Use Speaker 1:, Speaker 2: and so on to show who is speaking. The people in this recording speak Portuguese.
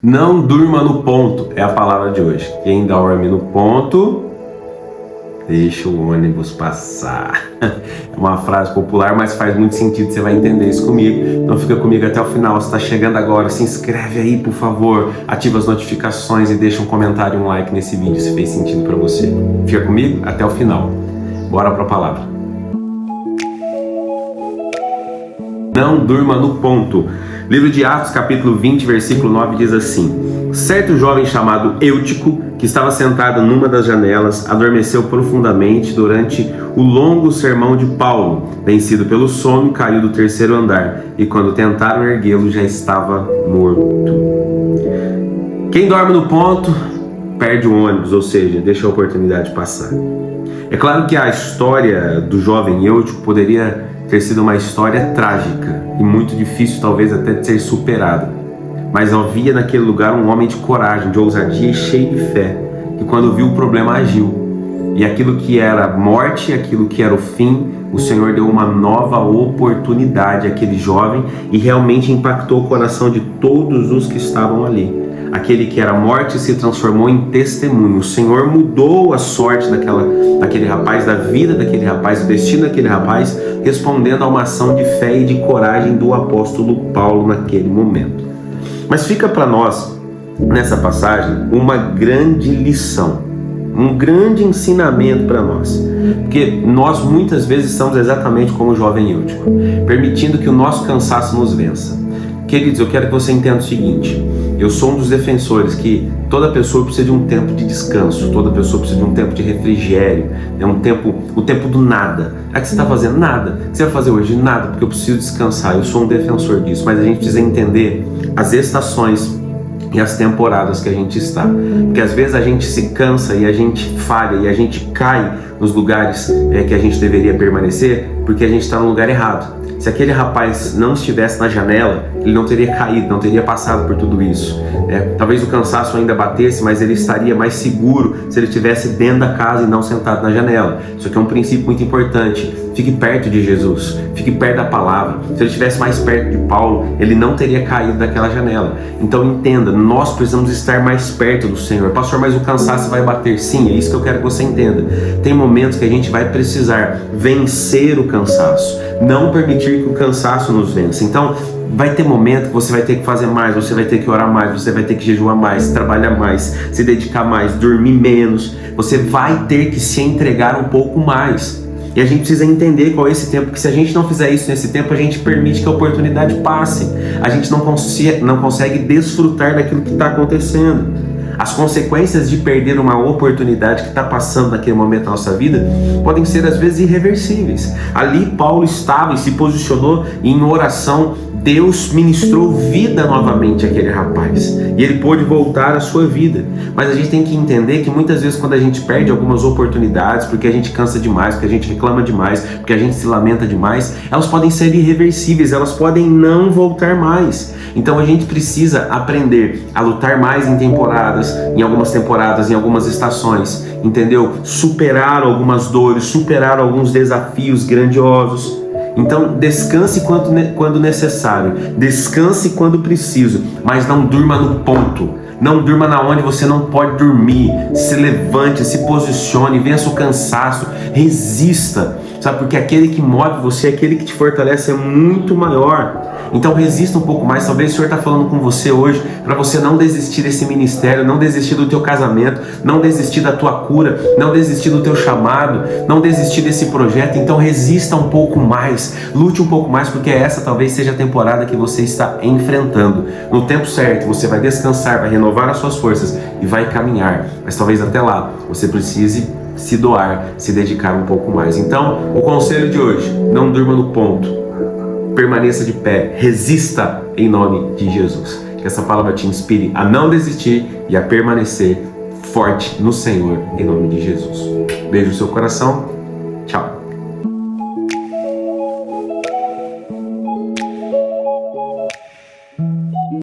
Speaker 1: Não durma no ponto, é a palavra de hoje. Quem dorme no ponto, deixa o ônibus passar. É uma frase popular, mas faz muito sentido, você vai entender isso comigo. Então fica comigo até o final. Se está chegando agora, se inscreve aí, por favor. Ativa as notificações e deixa um comentário e um like nesse vídeo se fez sentido para você. Fica comigo até o final. Bora para a palavra. Não durma no ponto. Livro de Atos, capítulo 20, versículo 9, diz assim: certo jovem chamado Eutico, que estava sentado numa das janelas, adormeceu profundamente durante o longo sermão de Paulo. Vencido pelo sono, caiu do terceiro andar, e quando tentaram erguê-lo, já estava morto. Quem dorme no ponto, perde o ônibus, ou seja, deixa a oportunidade passar. É claro que a história do jovem Eutico poderia ter sido uma história trágica e muito difícil talvez até de ser superada. Mas havia naquele lugar um homem de coragem, de ousadia e cheio de fé, que quando viu o problema agiu. E aquilo que era a morte, aquilo que era o fim, o Senhor deu uma nova oportunidade àquele jovem e realmente impactou o coração de todos os que estavam ali. Aquele que era morte se transformou em testemunho. O Senhor mudou a sorte daquele rapaz, da vida daquele rapaz, o destino daquele rapaz, respondendo a uma ação de fé e de coragem do apóstolo Paulo naquele momento. Mas fica para nós, nessa passagem, uma grande lição, um grande ensinamento para nós. Porque nós muitas vezes estamos exatamente como o jovem Eutico, permitindo que o nosso cansaço nos vença. Queridos, eu quero que você entenda o seguinte: eu sou um dos defensores que toda pessoa precisa de um tempo de descanso, toda pessoa precisa de um tempo de refrigério, o tempo do nada. É que você está fazendo nada, o que você vai fazer hoje? Nada, porque eu preciso descansar. Eu sou um defensor disso, mas a gente precisa entender as estações e as temporadas que a gente está, porque às vezes a gente se cansa e a gente falha e a gente cai nos lugares que a gente deveria permanecer porque a gente está no lugar errado. Se aquele rapaz não estivesse na janela, ele não teria caído, não teria passado por tudo isso. Talvez o cansaço ainda batesse, mas ele estaria mais seguro se ele estivesse dentro da casa e não sentado na janela. Isso aqui é um princípio muito importante. Fique perto de Jesus, fique perto da palavra. Se ele estivesse mais perto de Paulo, ele não teria caído daquela janela. Então entenda, nós precisamos estar mais perto do Senhor. Pastor, mas o cansaço vai bater? Sim, é isso que eu quero que você entenda. Tem momentos que a gente vai precisar vencer o cansaço, não permitir que o cansaço nos vença. Então vai ter momento que você vai ter que fazer mais, você vai ter que orar mais, você vai ter que jejuar mais, trabalhar mais, se dedicar mais, dormir menos. Você vai ter que se entregar um pouco mais. E a gente precisa entender qual é esse tempo, porque se a gente não fizer isso nesse tempo, a gente permite que a oportunidade passe. A gente não consegue desfrutar daquilo que está acontecendo. As consequências de perder uma oportunidade que está passando naquele momento da nossa vida podem ser às vezes irreversíveis. Ali Paulo estava e se posicionou em oração. Deus ministrou vida novamente àquele rapaz e ele pôde voltar à sua vida. Mas a gente tem que entender que muitas vezes quando a gente perde algumas oportunidades, porque a gente cansa demais, porque a gente reclama demais, porque a gente se lamenta demais, elas podem ser irreversíveis, elas podem não voltar mais. Então a gente precisa aprender a lutar mais em temporadas, em algumas estações, entendeu? Superar algumas dores, superar alguns desafios grandiosos. Então descanse quando necessário, descanse quando preciso, mas não durma no ponto. Não durma na onde você não pode dormir. Se levante, se posicione, vença o cansaço, resista. Sabe, porque aquele que move você, aquele que te fortalece é muito maior. Então resista um pouco mais. Talvez o Senhor está falando com você hoje para você não desistir desse ministério, não desistir do teu casamento, não desistir da tua cura, não desistir do teu chamado, não desistir desse projeto. Então resista um pouco mais, lute um pouco mais, porque essa talvez seja a temporada que você está enfrentando. No tempo certo você vai descansar, vai renovar as suas forças e vai caminhar. Mas talvez até lá você precise se doar, se dedicar um pouco mais. Então o conselho de hoje: não durma no ponto. Permaneça de pé, resista em nome de Jesus. Que essa palavra te inspire a não desistir e a permanecer forte no Senhor em nome de Jesus. Beijo no seu coração.